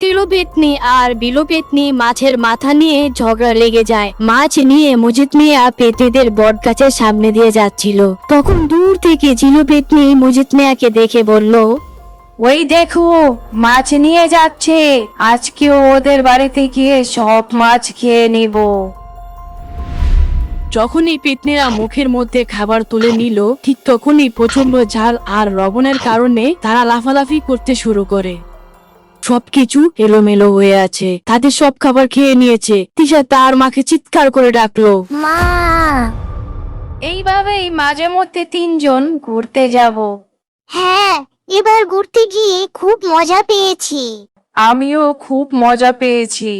তিলু পেতনি আর বিলু পেতনি মাছের মাথা নিয়ে ঝগড়া লেগে যায়। মাছ নিয়ে মজিদ মিয়া পেতনিদের বট গাছের সামনে দিয়ে যাচ্ছিল। তখন দূর থেকে জিলু পেতনি মজিদ মিয়াকে দেখে বলল, ওই দেখো, মাছ নিয়ে যাচ্ছে, আজকে ওদের বাড়িতে গিয়ে সব মাছ খেয়ে নিব। যখনই পেতনিরা মুখের মধ্যে খাবার তুলে নিল, ঠিক তখনই প্রচন্ড ঝাল আর লবণের কারণে তারা লাফালাফি করতে শুরু করে। সবকিছু এলোমেলো হয়ে আছে, তাদের সব খাবার খেয়ে নিয়েছে। তিশা তার মাকে চিৎকার করে ডাকলো, মা! এইভাবেই মাঝে মধ্যে তিনজন ঘুরতে যাব। হ্যাঁ, এবার ঘুরতে গিয়ে খুব মজা পেয়েছি। আমিও খুব মজা পেয়েছি।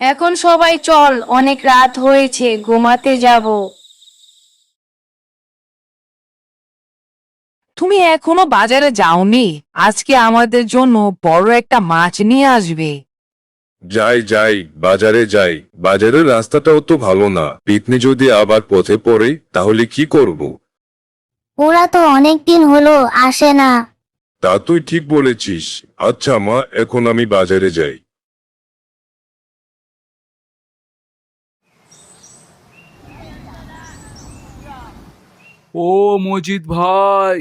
এখন সবাই চল, অনেক রাত হয়েছে, ঘুমাতে যাব। তুমি এখনো বাজারে যাওনি? আজকে আমাদের জন্য বড় একটা মাছ নিয়ে আসবে। যাই যাই, বাজারে যাই। বাজারের রাস্তাটাও তো ভালো না। পিতনি যদি আবার পথে পড়ে তাহলে কি করব? ওরা তো অনেকদিন হলো আসে না। তা তুই ঠিক বলেছিস। আচ্ছা মা, এখন আমি বাজারে যাই। ও মজিদ ভাই,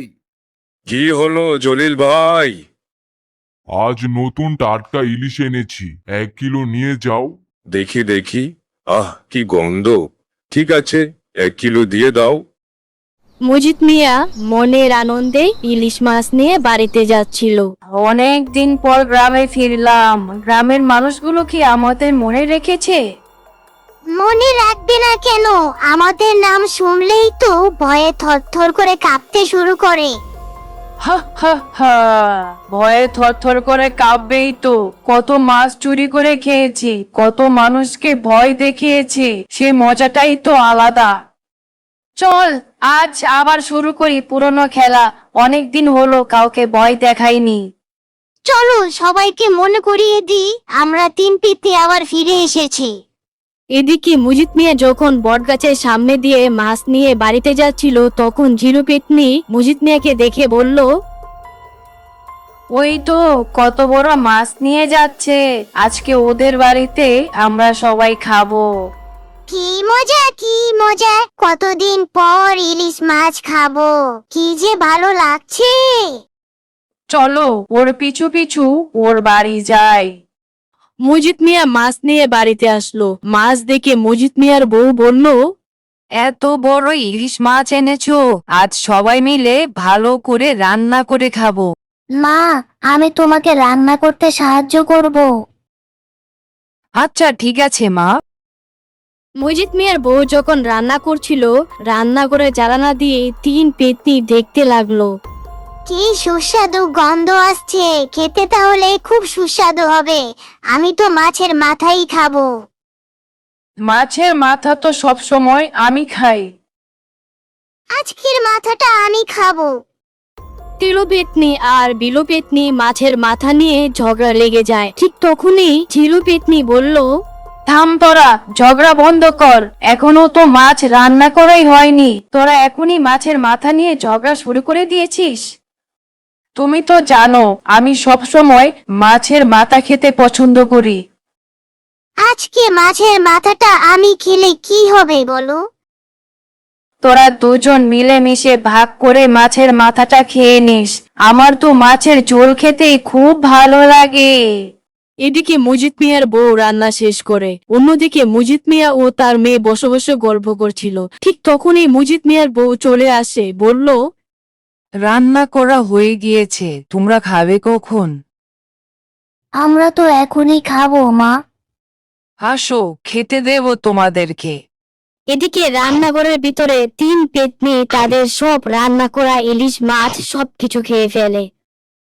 কি হলো জলিল ভাই? আজ নতুন টাটকা ইলিশ এনেছি, 1 কিলো নিয়ে যাও। দেখি দেখি। আহ, কি গন্ধ! ঠিক আছে, 1 কিলো দিয়ে দাও। মজিদ মিয়া মনের আনন্দে ইলিশ মাছ নিয়ে বাড়িতে যাচ্ছিল। অনেক দিন পর গ্রামে ফিরলাম। গ্রামের মানুষগুলো কি আমাদের মনে রেখেছে? মনে রাখবে না কেন? আমাদের নাম শুনলেই তো ভয়ে থরথর করে কাঁপতে শুরু করে। হা হা হা, ভয়ে থরথর করে কাঁপবেই তো। কত মাছ চুরি করে খেয়েছি, কত মানুষকে ভয় দেখিয়েছি, সে মজাটাই তো আলাদা। চল, আজ আবার শুরু করি পুরনো খেলা। অনেক দিন হলো কাউকে ভয় দেখাইনি। চলো সবাইকে মনে করিয়ে দিই, আমরা 3 পিতে আবার ফিরে এসেছি। এদিকে মজিদ মিয়া যখন বটগাছের সামনে দিয়ে মাছ নিয়ে বাড়িতে যাচ্ছিল, তখন ঝিলু পেতনি মজিদ মিয়াকে দেখে বলল, ওই তো কত বড় মাছ নিয়ে যাচ্ছে, আজকে ওদের বাড়িতে আমরা সবাই খাবো। কি মজা, কি মজা! কতদিন পর ইলিশ মাছ খাবো, কি যে ভালো লাগছে। চলো ওর পিছু পিছু ওর বাড়ি যাই। মজিদ মিয়া মাছ নিয়ে বাড়িতে আসলো। মাছ দেখে মজিদ মিয়ার বউ বলল, এত বড় ইলিশ মাছ এনেছো, আজ সবাই মিলে ভালো করে রান্না করে খাবো। মা, আমি তোমাকে রান্না করতে সাহায্য করব। আচ্ছা ঠিক আছে মা। মজিদ মিয়ার বউ যখন রান্না করছিল, রান্নাঘরে জ্বালানা দিয়ে 3 পেতনি দেখতে লাগলো। কি সুস্বাদু গন্ধ আসছে, খেতে তাহলে খুব সুস্বাদু হবে। আমি তো মাছের মাথাই খাবো। মাছের মাথা তো সব সময় আমি খাই। আজকের মাথাটা আমি খাবো। তিলু পেতনি আর বিলু পেতনি মাছের মাথা নিয়ে ঝগড়া লেগে যায়। ঠিক তখনই ঝিলু পেতনি বলল, থাম তোরা, ঝগড়া বন্ধ কর। এখনো তো মাছ রান্না করাই হয়নি, তোরা এখনই মাছের মাথা নিয়ে ঝগড়া শুরু করে দিয়েছিস। তুমি তো জানো আমি সব সময় মাছের মাথা খেতে পছন্দ করি। আজকে মাছের মাথাটা আমি খেলে কি হবে বলো? তোরা দুজন মিলেমিশে ভাগ করে মাছের মাথাটা খেয়ে নিস। আমার তো মাছের ঝোল খেতেই খুব ভালো লাগে। এদিকে মজিদ মিয়ার বউ রান্না শেষ করে, অন্যদিকে মজিদ মিয়া ও তার মেয়ে বসে বসে গল্প করছিল। ঠিক তখনই মজিদ মিয়ার বউ চলে আসে, বলল, রান্না করা হয়ে গিয়েছে, তোমরা খাবে কখন? আমরা তো এখনই খাবো মা। আসো, খেতে দেব তোমাদেরকে। এদিকে রান্নাঘরের ভিতরে 3 পেতনি তাদের সব রান্না করা ইলিশ মাছ সবকিছু খেয়ে ফেলে।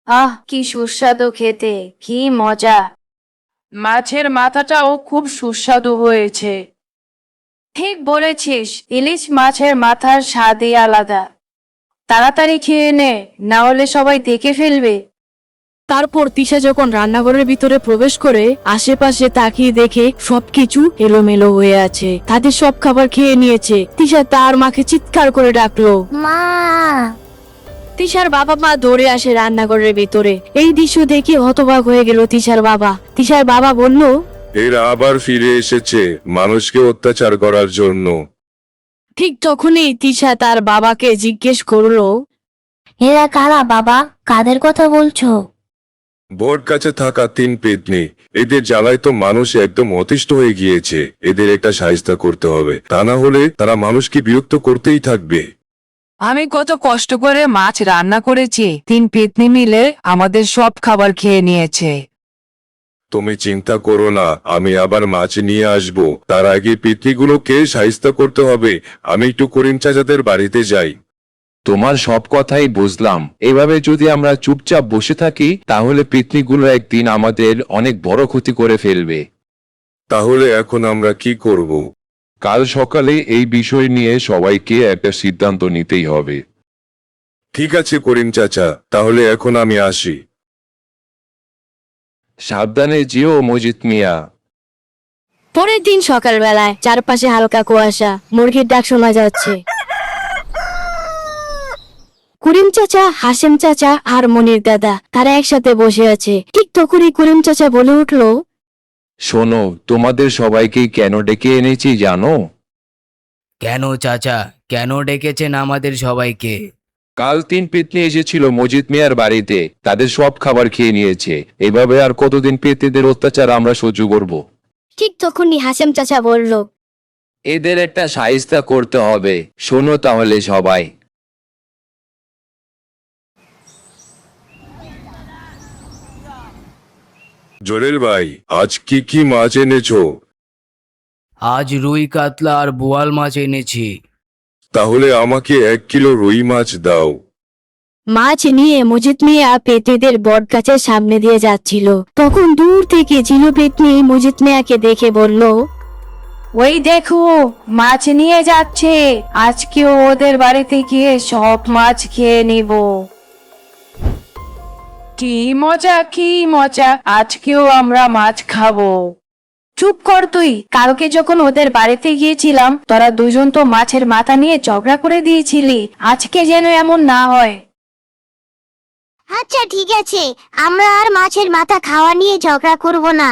আহ, কি সুস্বাদু খেতে, কি মজা! মাছের মাথাটাও খুব সুস্বাদু হয়েছে। ঠিক বলেছিস, ইলিশ মাছের মাথার স্বাদই আলাদা। তাড়াতাড়ি খেয়ে নে, না হলে সবাই দেখে ফেলবে। তারপর তিশা যখন রান্নাঘরের ভিতরে প্রবেশ করে, আশেপাশে তাকিয়ে দেখে সবকিছু এলোমেলো হয়ে আছে, তাদের সব খাবার খেয়ে নিয়েছে। তিশা তার মাকে চিৎকার করে ডাকলো, মা! তিশার বাবা মা দৌড়ে আসে রান্নাঘরের ভিতরে। এই দৃশ্য দেখে হতবাক হয়ে গেল তিশার বাবা। তিশার বাবা বলল, এরা আবার ফিরে এসেছে মানুষকে অত্যাচার করার জন্য। ঠিক তখনই তিশা তার বাবাকে জিজ্ঞেস করলো, এরা কারা বাবা? কাদের কথা বলছো? বট কাছে থাকা 3 পেতনি, এদের জ্বালায় তো মানুষ একদম অতিষ্ঠ হয়ে গিয়েছে। এদের একটা সাহায্য করতে হবে, তা না হলে তারা মানুষকে বিরক্ত করতেই থাকবে। আমি কত কষ্ট করে মাছ রান্না করেছি, 3 পেতনি মিলে আমাদের সব খাবার খেয়ে নিয়েছে। তুমি চিন্তা করো না, আমি আবার মাছ নিয়ে আসবো। তার আগে পেতনিগুলোকে সাহায্য করতে হবে। আমি একটু করিম চাচাদের বাড়িতে যাই। তোমার সব কথাই বুঝলাম। এভাবে যদি আমরা চুপচাপ বসে থাকি তাহলে পেতনিগুলো একদিন আমাদের অনেক বড় ক্ষতি করে ফেলবে। তাহলে এখন আমরা কি করব? কাল সকালে এই বিষয় নিয়ে সবাইকে একটা সিদ্ধান্ত নিতেই হবে। ঠিক আছে করিম চাচা, তাহলে এখন আমি আসি। সাবধানে যেও মজিদ মিয়া। পরের দিন সকালবেলায় চারপাশে হালকা কুয়াশা, মুরগির ডাক শোনা যাচ্ছে। করিম চাচা, হাসেম চাচা আর মনির দাদা তারা একসাথে বসে আছে। ঠিক তখনই করিম চাচা বলে উঠলো, শোনো, তোমাদের সবাইকে কেন ডেকে এনেছি জানো? কেন চাচা, কেন ডেকেছেন আমাদের সবাইকে? কাল 3 পেতনি এসেছিল মজিদ মিয়ার বাড়িতে, তাদের সব খাবার খেয়ে নিয়েছে। এভাবে আর কতদিন পেতনিদের অত্যাচার আমরা সহ্য করব? ঠিক তখনই হাসেম চাচা বলল, এদের একটা সাহায্য করতে হবে। শোনো তাহলে সবাই। জলিল ভাই, আজ কি কি মাছ এনেছো? আজ রুই কাতলা আর বোয়াল মাছ এনেছি। তাহলে আমাকে 1 কিলো রুই মাছ দাও। মাছ নিয়ে মজিদ মিয়া পেতনিদের বট গাছের সামনে দিয়ে যাচ্ছিল। তখন দূর থেকে জিলু পেতনি মজিদ মিয়াকে দেখে বলল, ওই দেখো, মাছ নিয়ে যাচ্ছে। আজকেও ওদের বাড়িতে গিয়ে সব মাছ খেয়ে নিব। কি মজা, কি মজা, আজকেও আমরা মাছ খাবো। চুপ কর তুই। কালকে যখন ওদের বাড়িতে গিয়েছিলাম তোরা দুজন তো মাছের মাথা নিয়ে ঝগড়া করে দিয়েছিলি। আজকে যেন এমন না হয়। আচ্ছা ঠিক আছে, আমরা আর মাছের মাথা খাওয়া নিয়ে ঝগড়া করব না।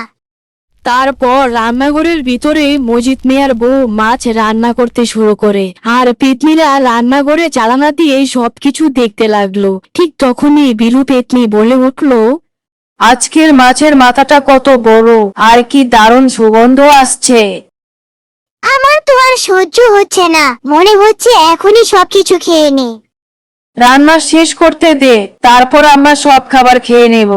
তারপর রান্নাঘরের ভিতরে মজিদ মিয়ার বউ মাছ রান্না করতে শুরু করে, আর পেতনিরা রান্নাঘরে চালানা দিয়ে সবকিছু দেখতে লাগলো। ঠিক তখনই বিলু পেতনি বলে উঠলো, আজকের মাছের মাথাটা কত বড়, আর কি দারুণ সুগন্ধ আসছে। আমার তো আর সহ্য হচ্ছে না, মনে হচ্ছে এখনই সবকিছু খেয়ে নে। রান্না শেষ করতে দে, তারপর আমরা সব খাবার খেয়ে নেব।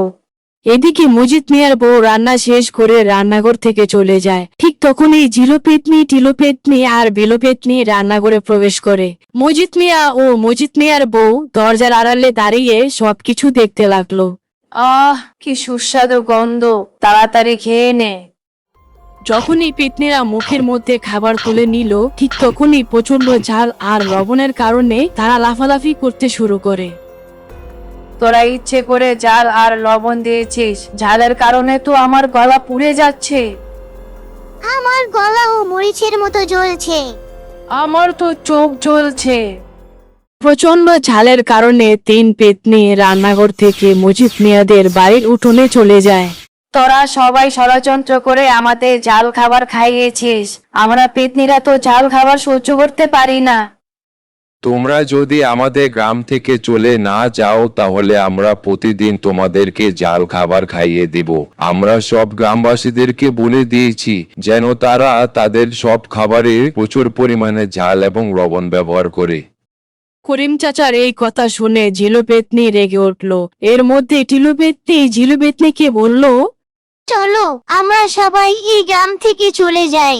এদিকে মজিদ মিয়ার বউ রান্না শেষ করে রান্নাঘর থেকে চলে যায়। ঠিক তখনই জিলো পেতনি, টিলো পেতনি আর বিলো পেতনি রান্নাঘরে প্রবেশ করে। মজিদ মিয়া ও মজিদ মিয়ার বউ দরজার আড়ালে দাঁড়িয়ে সবকিছু দেখতে লাগলো। আহ, কি সুস্বাদু গন্ধ, তাড়াতাড়ি খেয়ে নে। যখনই পেতনিরা মুখের মধ্যে খাবার তুলে নিল, ঠিক তখনই প্রচন্ড ঝাল আর লবণের কারণে তারা লাফালাফি করতে শুরু করে। তোরা ইচ্ছে করে জাল আর লবণ দিয়েছিস, ঝালের কারণে তো আমার গলা পুড়ে যাচ্ছে। আমার গলাও মরিচের মতো জ্বলছে। আমার তো চোখ জ্বলছে। প্রচন্ড ঝালের কারণে 3 পেতনি রান্নাঘর থেকে মজিদ মিয়াদের বাড়ির উঠোনে চলে যায়। তোরা সবাই ষড়যন্ত্র করে আমাদের জাল খাবার খাইয়েছিস। আমরা পেতনিরা তো জাল খাবার সহ্য করতে পারি না। তোমরা যদি আমাদের গ্রাম থেকে চলে না যাও তাহলে আমরা প্রতিদিন তোমাদেরকে জাল খাবার খাইয়ে দেব। আমরা সব গ্রামবাসীদেরকে বলে দিয়েছি যেন তারা তাদের সব খাবারে প্রচুর পরিমাণে ঝাল এবং লবণ ব্যবহার করে। করিম চাচার এই কথা শুনে জিলো পেতনি রেগে উঠল। এর মধ্যে টিলো পেতনি জিলো পেতনিকে বলল, চলো আমরা সবাই এই গ্রাম থেকে চলে যাই।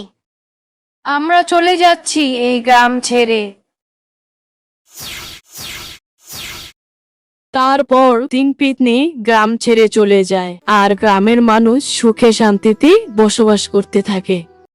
আমরা চলে যাচ্ছি এই গ্রাম ছেড়ে। তারপর 3 পেতনি গ্রাম ছেড়ে চলে যায়, আর গ্রামের মানুষ সুখে শান্তিতে বসবাস করতে থাকে।